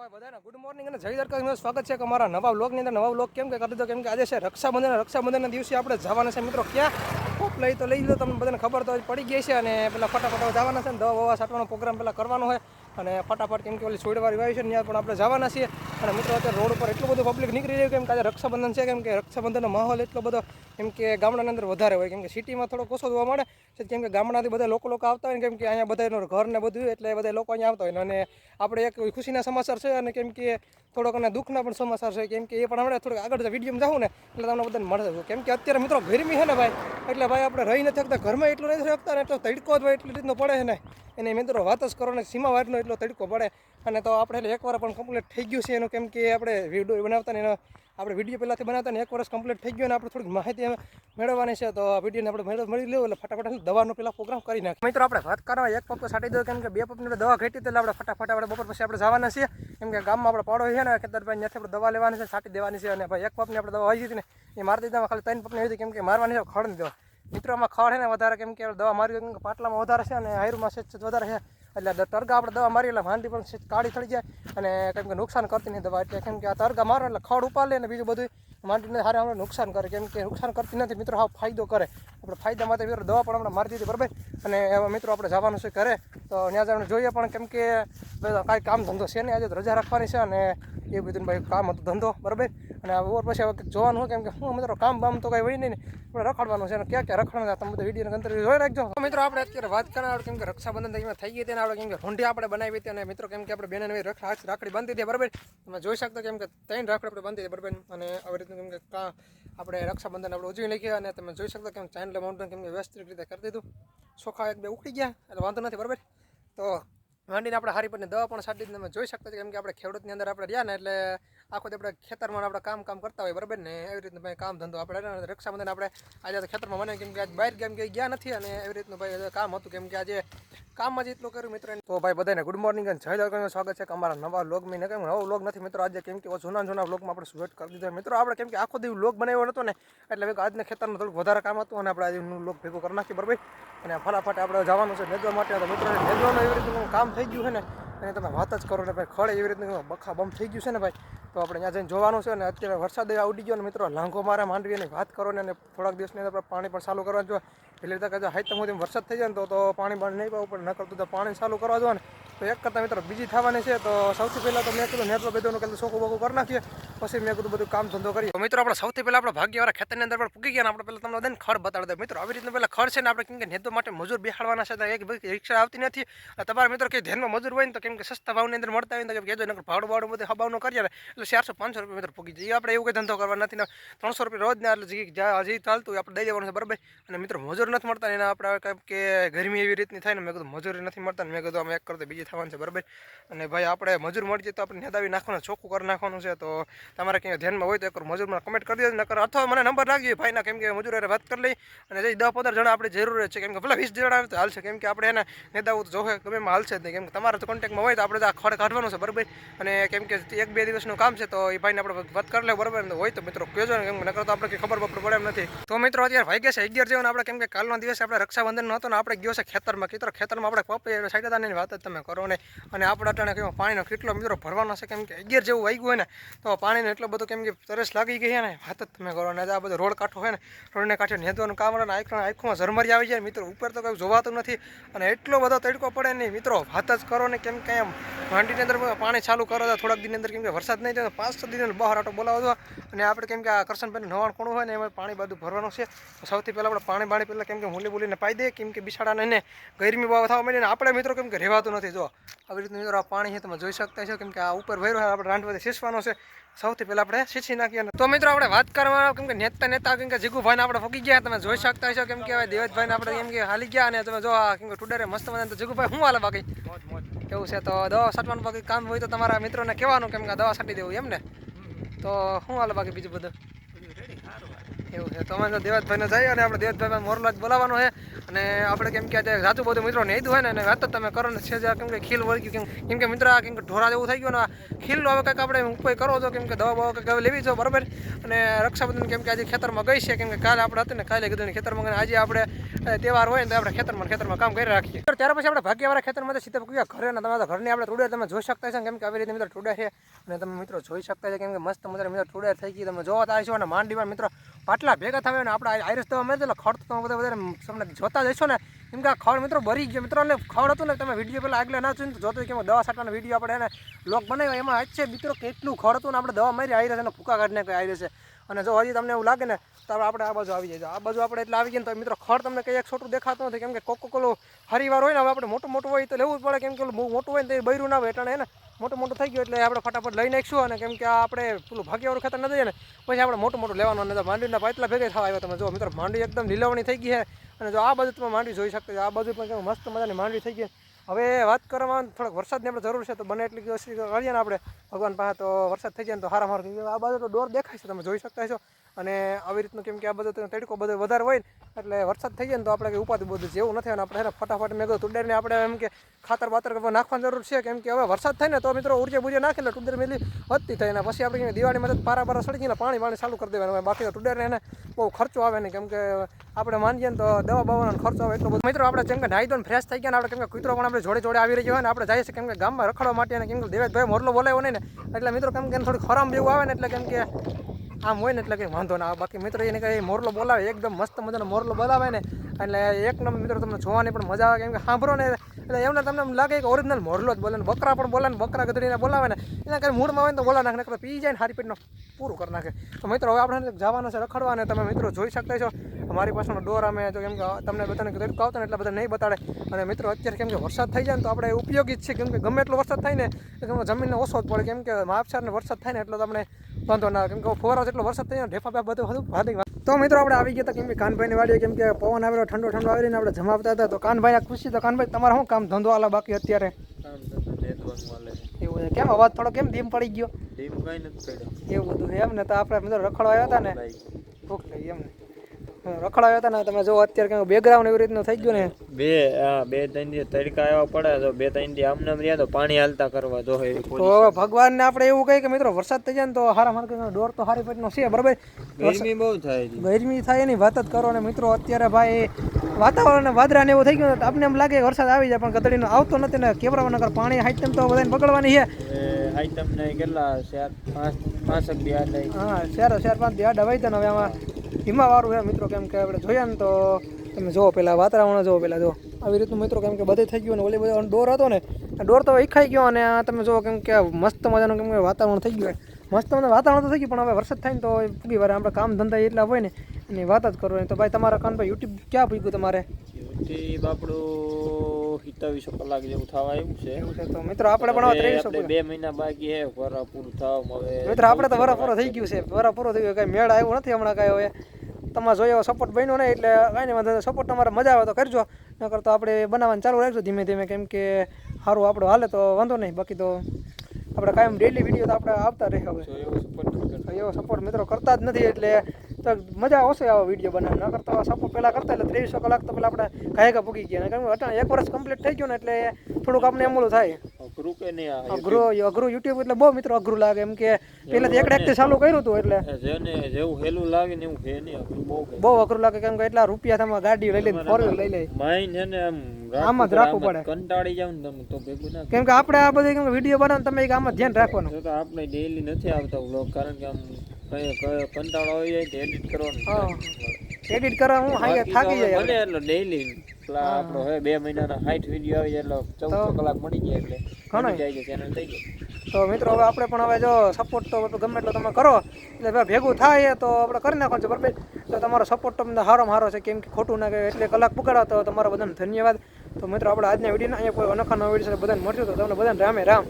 ભાઈ બધાને good morning અને જય દ્વારકાધીશ. સ્વાગત છે કે અમારા નવા વ્લોગની અંદર. નવા વ્લોગ કેમ કે કરી દીધો કેમ કે આજે છે રક્ષાબંધનના દિવસે આપણે જવાના છે મિત્રો. ક્યાં કોપ લઈ તો લઈ લો, તમને બધાને ખબર તો પડી ગઈ છે. અને પેલા ફટાફટ જવાના છે ને દવા વવા છાંટવાનો પ્રોગ્રામ પેલા કરવાનો હોય. અને ફટાફટ કેમ કે ઓલી છોડવાળી વાવી છે ને ત્યાં પણ આપણે જવાના છીએ. અને મિત્રો અત્યારે રોડ ઉપર એટલું બધું પબ્લિક નીકળી રહ્યું કેમ કે આજે રક્ષાબંધન છે. કેમ કે રક્ષાબંધનનો માહોલ એટલો બધો કેમ કે ગામડાની અંદર વધારે હોય. કેમ કે સિટીમાં થોડો ઓછો જોવા મળે છે. કેમ કે ગામડાથી બધા લોકો આવતા હોય ને કેમ કે અહીંયા બધાનું ઘર ને બધું એટલે બધા લોકો અહીંયા આવતા હોય. અને આપણે એક ખુશીના સમાચાર છે અને કેમ કે થોડોક અને દુઃખના પણ સમાચાર છે. કેમ કે એ પણ હમણાં થોડુંક આગળ વિડીયોમાં જાઉં ને એટલે તમને બધાને મળે. કેમ કે અત્યારે મિત્રો ગરમી છે ને ભાઈ, એટલે ભાઈ આપણે રહી નથી શકતા, ઘરમાં એટલું નથી શકતા ને એટલો તડકો જ ભાઈ એટલી રીતનો પડે છે ને એને મિત્રો વાત જ કરો ને સીમા વાટનો એટલો તડકો પડે. અને તો આપણે એકવાર પણ કમ્પ્લીટ થઈ ગયું છે એનું. કેમ કે આપણે વિડીયો બનાવતા ને એનો આપણે વિડીયો પહેલાંથી બનાવતા ને 1 વર્ષ કમ્પ્લીટ થઈ ગયું. અને આપણે થોડીક માહિતી મેળવવાની છે. તો આ વિડીયોને આપણે મળી લેવું એટલે ફટાફટ દવાનો પેલા પ્રોગ્રામ કરી નાખીએ. મિત્રો આપણે વાત કરવા 1 પંપ છાંટી દો. કેમ કે 2 પંપની દવા ઘટી એટલે આપણે ફટાફટ આપણે બપોર પછી આપણે જવાના છીએ. કેમ કે ગામમાં આપણે પાડો છે ને ખેતરભાઈ ત્યાંથી આપણે દવા લેવાની છે, છાંટી દેવાની છે. અને ભાઈ 1 પંપની આપણે દવા આવી હતી ને એ મારી દીધા, ખાલી 3 પંપની હતી. કેમ કે મારવાની છે ખડની દવા. મિત્રો આમાં ખડ છે ને વધારે કેમ કે દવા મારી કેમ કે પાટલામાં વધારે છે અને હાયરમાં સેજ વધારે છે. એટલે તરગા આપણે દવા મારી એટલે વાંધી પણ કાળી થઈ જાય અને કેમ કે નુકસાન કરતી નહીં દવા. એટલે કેમ કે આ તરગા મારો એટલે ખડ ઉપાડ લે ને બીજું બધું માંડીને હારે આપણે નુકસાન કરે. કેમ કે નુકસાન કરતી નથી મિત્રો, હા ફાયદો કરે. આપણે ફાયદા માટે મિત્રો દવા પણ આપણે મારી દીધી બરાબર. અને એવા મિત્રો આપણે જવાનું છે ઘરે, તો ત્યાં જઈને જોઈએ પણ કેમ કે કાંઈ કામ ધંધો છે ને આજે રજા રાખવાની છે. અને એ બધું ભાઈ કામ હતું ધંધો બરાબર. અને ઓર પછી હવે જોવાનું હોય કેમ કે હું મિત્રો કામ બામ તો કાંઈ હોય નહીં ને આપણે રખડવાનું છે. અને ક્યાં ક્યાં રખડવાનું તમે બધું વિડીયોને અંતર જોઈ રાખજો. મિત્રો આપણે અત્યારે વાત કરવા કેમ કે રક્ષાબંધન થઈ ગઈ હતી ને આપણે કેમ કે ઢૂંઢી આપણે બનાવી હતી. અને મિત્રો કેમ કે આપણે બેને રાખડી બાંધી હતી બરાબર. તમે જોઈ શકતો કેમ કે 3 રાખડી આપણે બાંધી હતી બરાબર. અને આવી રીતે કેમ કે આપણે રક્ષાબંધન આપણે ઉજવી નાખીએ. અને તમે જોઈ શકતો કેમ ચાઇનલ માઉન્ટેન કેમ કે વ્યવસ્થિત રીતે કરી દીધું. ચોખા 1-2 ઉખડી ગયા એટલે વાંધો નથી બરાબર. તો માંડીને આપણે હારી પરની દવા પણ છાંટી તમે જોઈ શકતા કેમ કે આપણે ખેડૂતની અંદર આપણે રહ્યા ને એટલે આખો આપણે ખેતરમાં આપણે કામ કરતા હોય બરાબર. ને એવી રીતનું ભાઈ કામ ધંધો આપણે રક્ષાબંધન આપણે આજે ખેતરમાં મને કેમ કે આજ બહાર કેમ કે ગયા નથી. અને એવી રીતનું ભાઈ કામ હતું કેમ કે આજે કામમાં જ એટલું કર્યું મિત્રો. તો ભાઈ બધાને ગુડ મોર્નિંગ અને જય દ્વારકાધીશ. સ્વાગત છે કે અમારા નવા વ્લોગમાં. ને કેમ નવો વ્લોગ નથી મિત્રો આજે કેમ કે જૂના વ્લોગમાં આપણે શૂટ કરી દીધો મિત્રો. આપણે કેમ કે આખો દિવસ વ્લોગ બનાવ્યો હતો ને એટલે આજને ખેતરમાં થોડુંક વધારે કામ હતું અને આપણે આજે વ્લોગ ભેગું કરી નાખીએ બરાબર. અને ફટાફટ આપણે જવાનું છે નેદવા માટે. તો મિત્રો નેદવાનું એવી રીતનું કામ થઈ ગયું છે ને અને તમે વાત જ કરો ને ભાઈ ખડે એવી રીતનું બખા બમ થઈ ગયું છે ને ભાઈ. તો આપણે ત્યાં જઈને જોવાનું છે. અને અત્યારે વરસાદ ઉડી ગયો ને મિત્રો લાંઘો મારે માંડવીની વાત કરો ને. અને થોડાક દિવસની અંદર પાણી પણ ચાલુ કરવા જોઈએ. એટલે રીતે હાઈતમ સુધી વરસાદ થઈ જાય ને તો પાણી બાણ નહીં પાવું પડે, નકર તો પાણી ચાલુ કરવા જોઈએ ને તો એક કરતાં મિત્રો બીજી થવાની છે. તો સૌથી પહેલાં તો મેં કીધું નેદવા બેદવાનું કીધું ચોખ્ખું બોખું કરી નાખીએ, પછી મેં કીધું બધું કામ ધંધો કરીએ. તો મિત્રો આપણે સૌથી પહેલાં આપણે ભાગ્યવાળા ખેતરની અંદર પણ પૂગી ગયા ને આપણે પહેલાં તમને બધાને ખડ બતાડી દે મિત્રો. આવી રીતના પહેલાં ખડ છે ને આપણે કેમ કે નેદવા માટે મજૂર બેહાડવાના છે. એક રિક્ષા આવતી નથી. તમારા મિત્રો કે ધ્યાનમાં મજૂર હોય ને તો કેમ કે સસ્તા ભાવની અંદર મળતા હોય ને તો કહેજો નકર ભાડું બધું હબાવનું કરીએ ને એટલે 400-500 રૂપિયા મિત્રો પૂગી જાય. આપણે એવું કંઈ ધંધો કરવા નથી ને 300 રૂપિયા રોજ ને એટલે હજી ચાલતું હોય આપણે દઈ દેવાનું છે બરાબર. અને મિત્રો મજૂર નથી મળતા એને આપણે કેમ કે ગરમી એવી રીતની થાય ને મેં કીધું મજૂરી નથી મળતા ને મેં કીધું અમે એક કરતો બીજી થવાનું છે બરાબર. અને ભાઈ આપણે મજૂર મળી જાય તો આપણે નેદાવી નાખવાનું ચોખ્ખું કરી નાખવાનું છે. તો તમારે ક્યાંય ધ્યાનમાં હોય તો એક મજૂરમાં કમેન્ટ કરી દેજો નકર અથવા મને નંબર રાખજો ભાઈના. કેમ કે મજૂર વાત કરી લઈ અને જે 10-15 જણા આપણે જરૂર છે. કેમ કે ભલે 20 જણા તો હાલશે. કેમ કે આપણે એને નેદાવું તો જોવે ગમે એમાં હાલશે જ નહીં. કેમ કે તમારા તો કોન્ટેક્ટમાં હોય તો આપણે આ ખડ કાઢવાનું છે બરાબર. અને કેમ કે 1-2 દિવસનું કામ છે તો એ ભાઈને આપણે વાત કરી લે બરાબર. હોય તો મિત્રો કહેજો ને કેમ નકર તો આપણે કંઈ ખબર પડે એમ નથી. તો મિત્રો અત્યારે વાગ્યા છે 11 જેવું. આપણે કેમ કે કાલનો દિવસ આપણે રક્ષાબંધન હતો ને આપણે ગયો છે ખેતરમાં. ખેતરમાં આપણે પપ્પા સાઈડ હતા ને વાત જ તમે કરો ને. અને આપણે અટાણે કેમ પાણીનો કેટલો મિત્રો ભરવાનો છે. કેમ કે 11 જેવું વાગ્યું હોય ને તો પાણીનો એટલો બધો કેમ કે તરસ લાગી ગઈ છે ને વાત જ તમે કરો. અને આ બધો રોડ કાંઠો હોય ને રોડને કાંઠે નેદવાનું કામ ને આંખમાં ઝરમરી આવી જાય મિત્રો. ઉપર તો કંઈ જોવાતું નથી અને એટલો બધો તડકો પડે નહીં મિત્રો વાત જ કરો ને. કેમ કે એમ માંડીની અંદર પાણી ચાલુ કરો તો થોડાક દિનની અંદર કેમ કે વરસાદ નહીં થાય 5-6 દિન બહાર આટો બોલાવો દો. અને આપણે કેમ કે આ કરશનભાઈનું નવાણ કોણું હોય ને એમાં પાણી બધું ભરવાનું છે. સૌથી પહેલાં આપણે પાણી પહેલાં કેમ કે મૂલી પાઈ દઈએ. કેમ કે બિસાડાને એને ગરમી બહુ થવા માંડી ને આપણે મિત્રો કેમ કે રહેવાતું નથી. જો આવી રીતનું મિત્રો આ પાણી છે તમે જોઈ શકતા છો. કેમ કે આ ઉપર ભર્યો હોય આપણે રાંધવાથી શીસવાનો છે. સૌથી પહેલાં આપણે શીસી નાખીએ. તો મિત્રો આપણે વાત કરવા કેમ કે નેતા કેમ કે જીગુભાઈને આપણે ફૂકી ગયા તમે જોઈ શકતા છો. કેમ કે હવે દેવતભાઈને આપણે કેમ કે હાલી ગયા. અને તમે જો કેમ કે ટુડરે મસ્ત મને તો જીગુભાઈ શું હાલે બાકી એવું છે. તો દવા છાંટવાનું બાકી કામ હોય તો તમારા મિત્રોને કહેવાનું કેમ કે દવા છાંટી દેવું એમ ને. તો શું હાલે બાકી બીજું બધું એવું છે. તો અમે દેવતભાઈને જઈએ અને આપણે દેવતભાઈ મોરલા જ બોલાવવાનો છે. અને આપણે કેમ કે આજે સાચું બધું મિત્રો નહીં હોય ને અને વાત જ તમે કરો ને છે કેમ કે ખીલ વળગ્યું કેમ કે મિત્ર કેમ કે ઢોરા જેવું થઈ ગયું ને ખીલનો હવે કંઈક આપણે ઉપાય કરો છો કેમ કે દવા બવા કંઈક હવે લેવી છો બરાબર. અને રક્ષાબંધન કેમ કે આજે ખેતરમાં ગઈ છે કેમ કે કાલે આપણે હતી ને કાલે કીધું ખેતરમાં આજે આપણે તહેવાર હોય ને તો આપણે ખેતરમાં કામ કરી રાખીએ. ત્યાર પછી આપણે ભાગ્યવાળા ખેતરમાં સીધા પગ્યા ઘરે ને તમારા ઘરની આપણે ટુડેર તમે જોઈ શકતા છો કેમ કે આવી રીતે મિત્રો ટુડેર છે અને તમે મિત્રો જોઈ શકતા છો કેમ કે મસ્ત મજા મિત્રો ટુડેર થઈ ગઈ તમે જોવા આવ્યો અને માંડીમાં મિત્રો પાટલા ભેગા થયા ને આપણે આયરસ દવા મેં ખડ તો બધા વધારે તમને જોતા જઈશો ને કેમ કે આ ખડ મિત્રો ભરી ગયો મિત્રો અને ખડ હતું ને તમે વિડીયો પહેલાં આગળ ના જોઈને જોતો કેમ દવા છાંટવાનો વિડીયો આપણે એને બ્લોગ બનાવ્યો એમાં જ છે મિત્રો કેટલું ખડ હતું ને આપણે દવા મારી આયરસ અને ફૂકા કાઢીને કંઈ આયરસ છે. અને જો હજી તમને એવું લાગે ને તો આપણે આ બાજુ આવી જાય આ બાજુ આપણે એટલે આવી ગયા ને તો મિત્રો ખડ તમને કંઈ એક છોટું દેખાતું નથી કેમ કે કોકો હરીવાર હોય ને હવે આપણે મોટું હોય તો લેવું જ પડે કેમ કે મોટું હોય ને તો બૈરું ના હોય એટલે ને મોટું થઈ ગયું એટલે આપણે ફટાફટ લઈ નાખીશું અને કેમ કે આપણે પેલું ભાગ્યવાળું ખેતર ન જઈએ ને પછી આપણે મોટું લેવાનું અને માંડવીના પાટલા ભેગા થવા આવ્યા તમે જો મિત્રો માંડવી એકદમ લીલવણી થઈ ગઈ છે અને જો આ બાજુ તમે માંડવી જોઈ શકતા આ બાજુ પણ મસ્ત મજાની માંડવી થઈ ગઈ. હવે વાત કરવામાં થોડોક વરસાદની આપણે જરૂર છે તો બને એટલી કરીએ ને આપણે ભગવાન પાસે તો વરસાદ થઈ જાય ને તો સારા આ બાજુ તો ડોર દેખાય છે તમે જોઈ શકતા છો. અને આવી રીતનું કેમ કે આ બધું તડકો બધો વધારે હોય ને એટલે વરસાદ થઈ જાય ને તો આપણે કંઈ ઉપાધિ બધું જેવું નથી અને આપણે ફટાફટ મેં કહ્યું ટુડેરને આપણે એમ કે ખાતર બાતર નાખવાની જરૂર છે કેમ કે હવે વરસાદ થાય ને તો મિત્રો ઉર્જે બુજે નાખે એટલે ટુડેર મેલી વધતી થાય ને પછી આપણે દિવાળીમાં પારા સળગીને પાણી ચાલુ કરી દેવાનું બાકી તો ટુડેરને એને બહુ ખર્ચો આવે ને કેમ કે આપણે માનીએ ને તો દવા બવાનો ખર્ચો આવે એટલો બધો. મિત્રો આપણે જેમ કે નાહી દો ને ફ્રેશ થઈ ગયા ને આપણે કેમ કે કૂતરો પણ આપણે જોડે આવી રહ્યો હોય ને આપણે જઈએ છીએ કેમ કે ગામમાં રખડવા માટે અને કેમ કે દેવેશભાઈ મોરલો બોલાવ્યો નહીં ને એટલે મિત્રો કેમ કે થોડીક ખરામ જેવું આવે ને એટલે કેમ કે આમ હોય ને એટલે કંઈ વાંધો ના આવે બાકી મિત્રો એને કંઈ મોરલો બોલાવે એકદમ મસ્ત મજાનો મોરલો બોલાવે ને એટલે એક નંબર મિત્રો તમને જોવાની પણ મજા આવે કેમ કે સાંભળો ને એટલે એમને તમને એમ લાગે કે ઓરિજિનલ મોરલો જ બોલે ને બકરા પણ બોલે ને બકરા ગધડીને બોલાવે ને એના કંઈ મૂડમાં હોય ને તો બોલા નાખે પી જાય ને હારી પેટનો પૂરું કરી નાખે. તો મિત્રો હવે આપણે જવાનું છે રખડવા ને તમે મિત્રો જોઈ શકતા છો અમારી પાસેનો ડોર અમે તો કેમ કે તમને બધાને તડકો આવતો ને એટલે બધા નહીં બતાડે અને મિત્રો અત્યારે કેમ કે વરસાદ થઈ જાય ને તો આપણે ઉપયોગી જ છે કેમ કે ગમે એટલો વરસાદ થાય ને એટલે જમીનને ઓછો જ પડે કેમ કે માપસારને વરસાદ થાય ને એટલો તમને વાંધો ના કેમ કે ફોરા જેટલો વરસાદ થાય ને ઢેફા બધું ભાદી. તો મિત્રો આપણે આવી ગયા હતા કેમ કે કાનભાઈની વાડીએ કેમ કે પવન આવેલો ઠંડો આવીને આપણે જમાવતા હતા તો કાનભાઈને ખુશી તો કાનભાઈ તમારે શું કામ ધંધો આલા બાકી અત્યારે એવું છે કેમ અવાજ થોડો કેમ ધીમ પડી ગયો એવું બધું એમ ને તો આપણે મિત્રો રખડવા આવ્યા હતા ને ભૂખ થઈ એમ ને રખડાવ્યા હતા ને તમે જો અત્યારે કંઈક બેકગ્રાઉન્ડ એવી રીતનું થઈ ગયું ને બે ત્રણ દિવસ તડકા એવા પડે તો 2-3 દી આમને રહ્યા તો પાણી હાલતા કરવા જો તો હવે ભગવાનને આપણે એવું કહી કે મિત્રો વરસાદ થઈ જાય ને તો હારા માર્કે ડોર તો હારી પેટનો છે બરાબર ગરમી બહુ થાય ગરમી થાય એની વાત જ કરો ને મિત્રો અત્યારે ભાઈ વાતાવરણ વાદળા ને એવું થઈ ગયું તો આપણે એમ લાગે વરસાદ આવી જાય પણ ગધડીનો આવતો નથી ને કેવરાવા નગર પાણી હાઈટમ તો બધાને બગડવાની છે હાઈટમ ને કેટલા 4-5 દી આ લઈ હા 4-5 દી આડા વૈતા ને હવે આમાં હિમાવાળું છે મિત્રો કેમ કે આપણે જોયા ને તો તમે જુઓ પહેલાં વાતાવરણ જુઓ પહેલાં જો આવી રીતનું મિત્રો કેમ કે બધે થઈ ગયું ને ઓલી બધો ડોર હતો ને ડોર તો વિખાઈ ગયો અને તમે જુઓ કેમ કે મસ્ત મજાનું કેમ કે વાતાવરણ થઈ ગયું મસ્ત મજાનું વાતાવરણ તો થઈ ગયું પણ હવે વરસાદ થાય ને તો પૂરી વાર આપણે કામ ધંધા એટલા હોય ને એની વાત જ કરો તો ભાઈ તમારા કાનભાઈ યુટ્યુબ ક્યાં પૂગ્યું તમારે યુટ્યુબ આપણું 27 કલાક જેવું થવા આવ્યું છે એવું છે તો મિત્રો આપણે પણ 2300 2 મહિના બાકી છે વરા પૂરું થવા હવે મિત્રો આપણે તો વરા પૂરો થઈ ગયું છે વરા પૂરો થઈ ગયો કાંઈ મેળ આવ્યો નથી હમણાં કાંઈ હવે તમારે જોઈએ એવો સપોર્ટ બન્યો ને એટલે કાંઈ નહીં વાંધો સપોર્ટ તમારે મજા આવે તો કરજો નકર તો આપણે બનાવવાનું ચાલુ રાખજો ધીમે ધીમે કેમ કે સારું આપણું હાલે તો વાંધો નહીં બાકી તો આપણે કાયમ ડેલી વિડીયો તો આપણે આવતા રહે હવે એવો સપોર્ટ મિત્રો કરતા જ નથી એટલે તો મજા આવશે આવો વિડીયો બનાવે ન કરતા સપોર્ટ પહેલાં કરતા એટલે 2300 કલાક તો પહેલાં આપણે કાંઈ પૂગી ગયા કારણ કે અટાણે 1 વર્ષ કમ્પ્લીટ થઈ ગયું ને એટલે થોડુંક આપણે એમ ઓલું થાય અઘરું યુટ્યુબ એટલે બહુ મિત્રો અઘરું લાગે એમ કે પહેલાથી એકડે ચાલુ કર્યું હતું એટલે જેવું હેલું લાગે ને એવું છે નહીં બહુ અઘરું લાગે કેમ કે એટલા રૂપિયા તમે ગાડી લઈ લઈને 4 લઈ લે માઇન્ડ છે ને આમ જ રાખવું પડે કંટાળી જાવ ને તમે તો ભેગું ના કેમ કે આપણે આ બધું વિડીયો બનાવો તમે આમાં ધ્યાન રાખવાનું તો આપણે ડેઈલી નથી આવતા વ્લોગ કારણ કે આમ કંટાળો આવી જાય તો એડિટ કરવાનું એડિટ કરવા હું હાઈ થાકી જાય મને એટલે ડેઈલી આપણો હવે 2 મહિનાના 60 વિડીયો આવી જાય એટલે 1400 કલાક મળી જાય એટલે ઘણો જાય છે ચેનલ થઈ ગઈ તો મિત્રો હવે આપણે પણ હવે જો સપોર્ટ તો ગમે એટલો તમે કરો એટલે ભેગું થાય તો આપણે કરી નાખવાનું છે બરાબર તો તમારો સપોર્ટ તમને સારો છે કેમ કે ખોટું ના કે એટલે કલાક પકડા તો તમારા બધાને ધન્યવાદ તો મિત્રો આપણે આજના વિડીયોના અહીંયા કોઈ અનોખા નવા વિડીયો બધાને મળશું તો તમને બધાને રામે રામ.